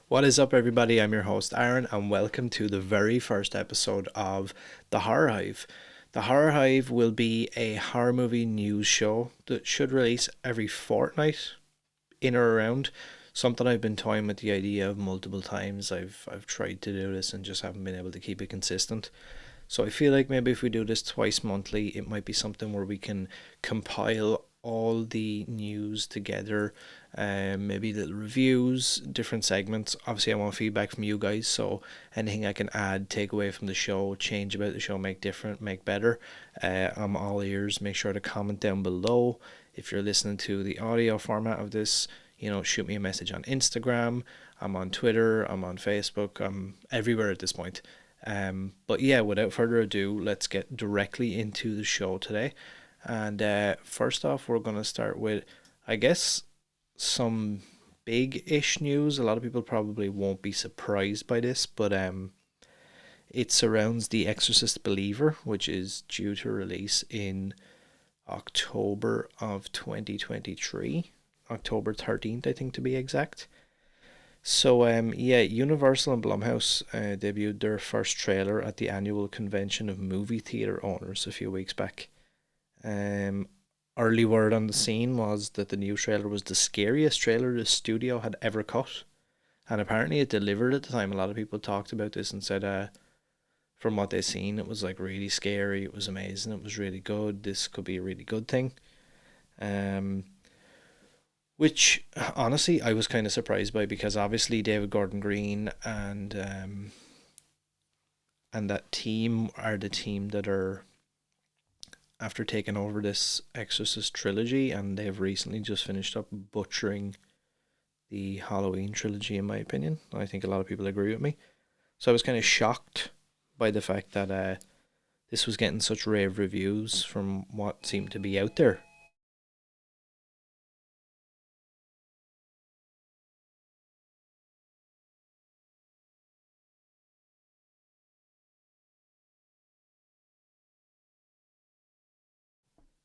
What is up, everybody? I'm your host, Aaron, and welcome to the very first episode of The Horror Hive. The Horror Hive will be a horror movie news show that should release every fortnight, in or around. Something I've been toying with the idea of multiple times. I've tried to do this and just haven't been able to keep it consistent. So I feel like maybe if we do this twice monthly, it might be something where we can compile all the news together, maybe little reviews, different segments. Obviously, I want feedback from you guys, so anything I can add, take away from the show, change about the show, make different, make better. I'm all ears. Make sure to comment down below. If you're listening to the audio format of this, shoot me a message on Instagram. I'm on Twitter. I'm on Facebook. I'm everywhere at this point. But yeah, without further ado, let's get directly into the show today. And first off, we're going to start with, I guess, some big-ish news. A lot of people probably won't be surprised by this, but it surrounds The Exorcist Believer, which is due to release in October of 2023. October 13th, I think, to be exact. So yeah, Universal and Blumhouse debuted their first trailer at the annual convention of movie theater owners a few weeks back. Um, Early word on the scene was that the new trailer was the scariest trailer the studio had ever cut, and apparently it delivered at the time. A lot of people talked about this and said, from what they've seen, it was like really scary. It was amazing. It was really good. This could be a really good thing. Um, which honestly I was kind of surprised by, because obviously David Gordon Green and that team are the team that are after taking over this Exorcist trilogy, and they've recently just finished up butchering the Halloween trilogy, in my opinion. I think a lot of people agree with me. So I was kind of shocked by the fact that this was getting such rave reviews from what seemed to be out there.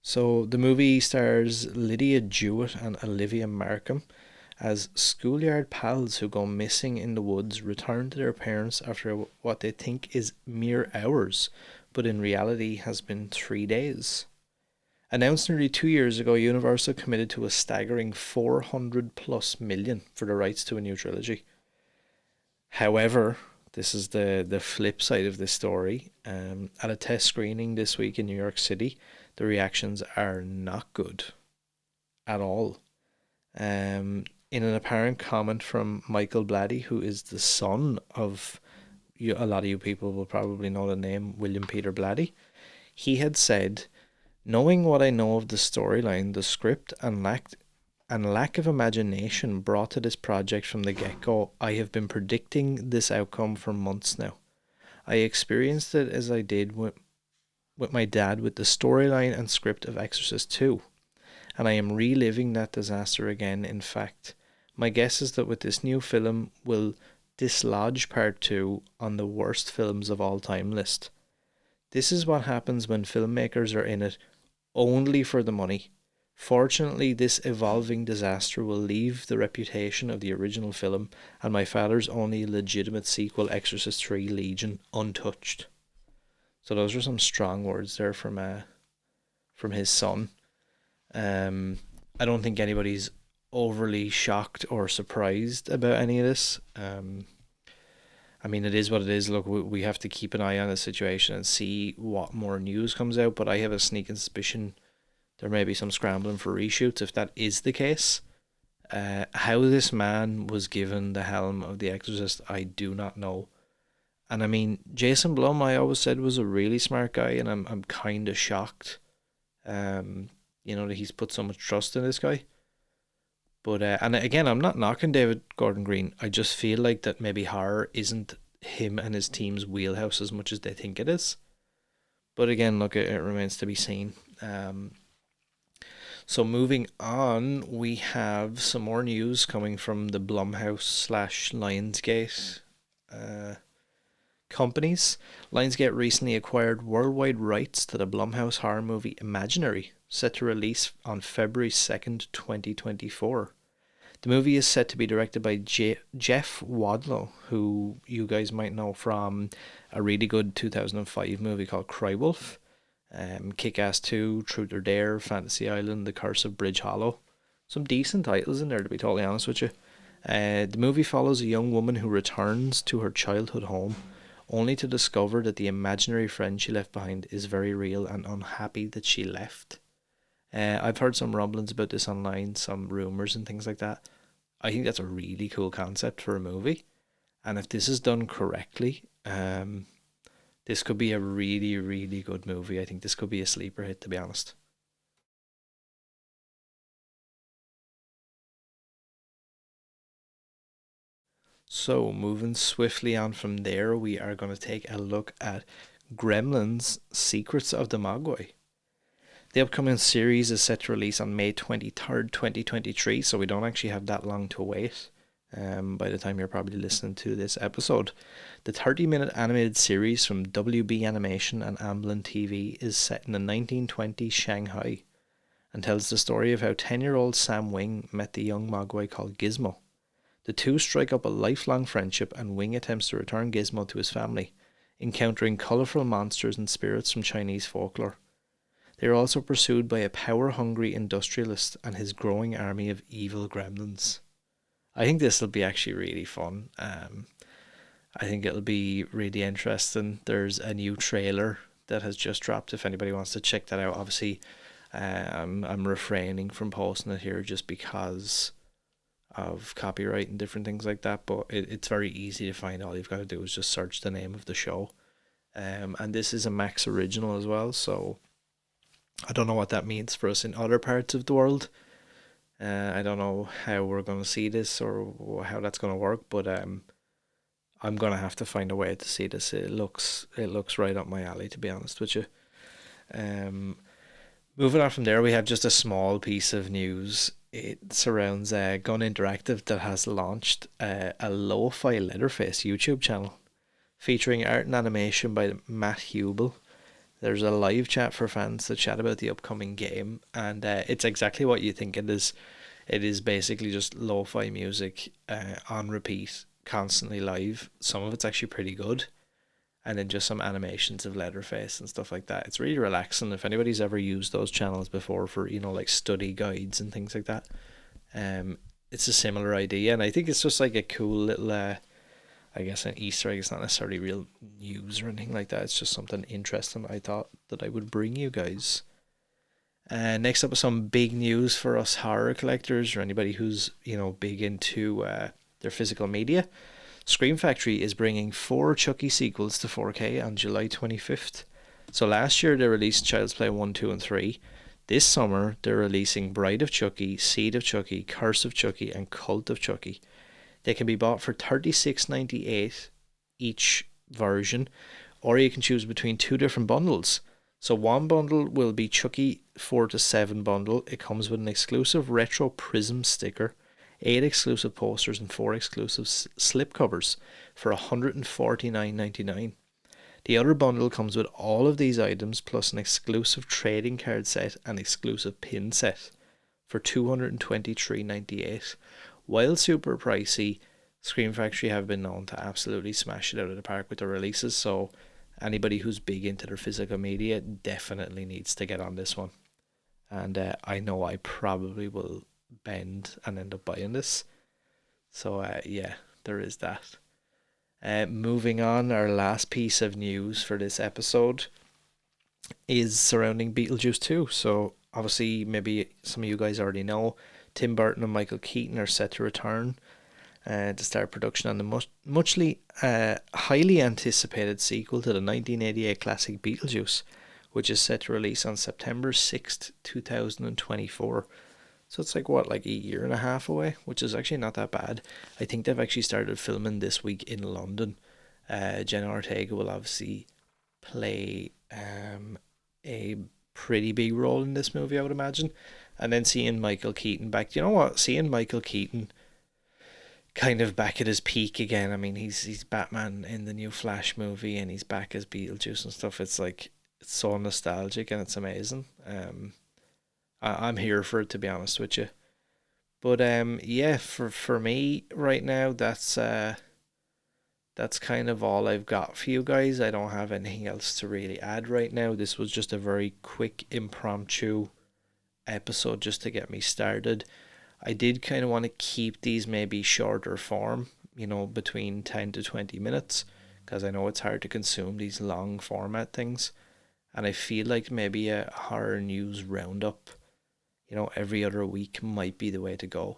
So the movie stars Lydia Jewett and Olivia Markham as schoolyard pals who go missing in the woods return to their parents after what they think is mere hours, but in reality has been 3 days. Announced nearly 2 years ago, Universal committed to a staggering 400 plus million for the rights to a new trilogy. However, this is the flip side of this story. At a test screening this week in New York City, the reactions are not good at all. In an apparent comment from Michael Blatty, who is the son of, a lot of you people will probably know the name William Peter Blatty, he had said, "Knowing what I know of the storyline, the script, and lack of imagination brought to this project from the get go, I have been predicting this outcome for months now. I experienced it as I did with my dad with the storyline and script of Exorcist 2, and I am reliving that disaster again. In fact, my guess is that with this new film will dislodge part 2 on the worst films of all time list. This is what happens when filmmakers are in it only for the money. Fortunately, this evolving disaster will leave the reputation of the original film and my father's only legitimate sequel, Exorcist 3 Legion, untouched." So those are some strong words there from his son. I don't think anybody's overly shocked or surprised about any of this. I mean, it is what it is. Look, we have to keep an eye on the situation and see what more news comes out, but I have a sneaking suspicion there may be some scrambling for reshoots if that is the case. How this man was given the helm of The Exorcist, I do not know. And I mean, Jason Blum, I always said was a really smart guy, and I'm kind of shocked, that he's put so much trust in this guy. But and again, I'm not knocking David Gordon Green. I just feel like that maybe horror isn't him and his team's wheelhouse as much as they think it is. But again, look, it remains to be seen. So moving on, we have some more news coming from the Blumhouse slash Lionsgate companies. Lionsgate recently acquired worldwide rights to the Blumhouse horror movie Imaginary, set to release on February 2nd, 2024. The movie is set to be directed by Jeff Wadlow, who you guys might know from a really good 2005 movie called Crywolf, Kick-Ass 2, Truth or Dare, Fantasy Island, The Curse of Bridge Hollow. Some decent titles in there, to be totally honest with you. The movie follows a young woman who returns to her childhood home, only to discover that the imaginary friend she left behind is very real and unhappy that she left. I've heard some rumblings about this online, some rumours and things like that. I think that's a really cool concept for a movie. And if this is done correctly, this could be a really, really good movie. I think this could be a sleeper hit, to be honest. So, moving swiftly on from there, we are going to take a look at Gremlins Secrets of the Mogwai. The upcoming series is set to release on May 23rd, 2023, so we don't actually have that long to wait by the time you're probably listening to this episode. The 30-minute animated series from WB Animation and Amblin TV is set in the 1920s Shanghai and tells the story of how 10-year-old Sam Wing met the young Mogwai called Gizmo. The two strike up a lifelong friendship, and Wing attempts to return Gizmo to his family, encountering colourful monsters and spirits from Chinese folklore. They are also pursued by a power-hungry industrialist and his growing army of evil gremlins. I think this will be actually really fun. I think it'll be really interesting. There's a new trailer that has just dropped. If anybody wants to check that out, obviously, I'm refraining from posting it here just because of copyright and different things like that. But it's very easy to find. All you've got to do is just search the name of the show. And this is a Max original as well, so I don't know what that means for us in other parts of the world. I don't know how we're going to see this or how that's going to work, but I'm going to have to find a way to see this. It looks right up my alley, to be honest with you. Moving on from there, we have just a small piece of news. It surrounds Gun Interactive that has launched a lo-fi Leatherface YouTube channel featuring art and animation by Matt Hubel. There's a live chat for fans to chat about the upcoming game, and it's exactly what you think it is. It is basically just lo-fi music on repeat, constantly live. Some of it's actually pretty good, and then just some animations of Leatherface and stuff like that. It's really relaxing. If anybody's ever used those channels before for, like study guides and things like that, it's a similar idea, and I think it's just like a cool little I guess an Easter egg. It's not necessarily real news or anything like that. It's just something interesting I thought that I would bring you guys. Next up is some big news for us horror collectors or anybody who's big into their physical media. Scream Factory is bringing 4 Chucky sequels to 4K on July 25th. So last year they released Child's Play 1, 2 and 3. This summer they're releasing Bride of Chucky, Seed of Chucky, Curse of Chucky and Cult of Chucky. They can be bought for $36.98 each version, or you can choose between 2 different bundles. So one bundle will be Chucky 4 to 7 bundle. It comes with an exclusive retro prism sticker, 8 exclusive posters and 4 exclusive slipcovers for $149.99. The other bundle comes with all of these items plus an exclusive trading card set and exclusive pin set for $223.98. While super pricey, Scream Factory have been known to absolutely smash it out of the park with their releases, so anybody who's big into their physical media definitely needs to get on this one. And I know I probably will bend and end up buying this. So yeah, there is that. Moving on, our last piece of news for this episode is surrounding Beetlejuice 2. So obviously, maybe some of you guys already know, Tim Burton and Michael Keaton are set to return to start production on the muchly highly anticipated sequel to the 1988 classic Beetlejuice, which is set to release on September 6th, 2024. So it's like a year and a half away, which is actually not that bad. I think they've actually started filming this week in London. Jenna Ortega will obviously play a pretty big role in this movie, I would imagine. And then seeing Michael Keaton back, you know what? Seeing Michael Keaton kind of back at his peak again. I mean, he's Batman in the new Flash movie, and he's back as Beetlejuice and stuff. It's so nostalgic and it's amazing. I'm here for it, to be honest with you. But yeah, for me right now, that's kind of all I've got for you guys. I don't have anything else to really add right now. This was just a very quick impromptu episode just to get me started. I did kind of want to keep these maybe shorter form, between 10 to 20 minutes, because I know it's hard to consume these long format things. And I feel like maybe a horror news roundup, every other week might be the way to go.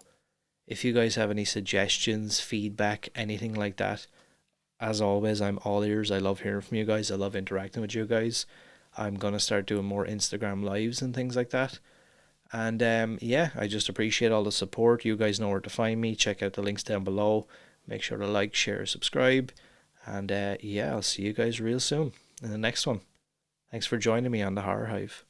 If you guys have any suggestions, feedback, anything like that, as always, I'm all ears. I love hearing from you guys. I love interacting with you guys. I'm going to start doing more Instagram lives and things like that. And yeah, I just appreciate all the support. You guys know where to find me. Check out the links down below. Make sure to like, share, subscribe. And yeah, I'll see you guys real soon in the next one. Thanks for joining me on the Horror Hive.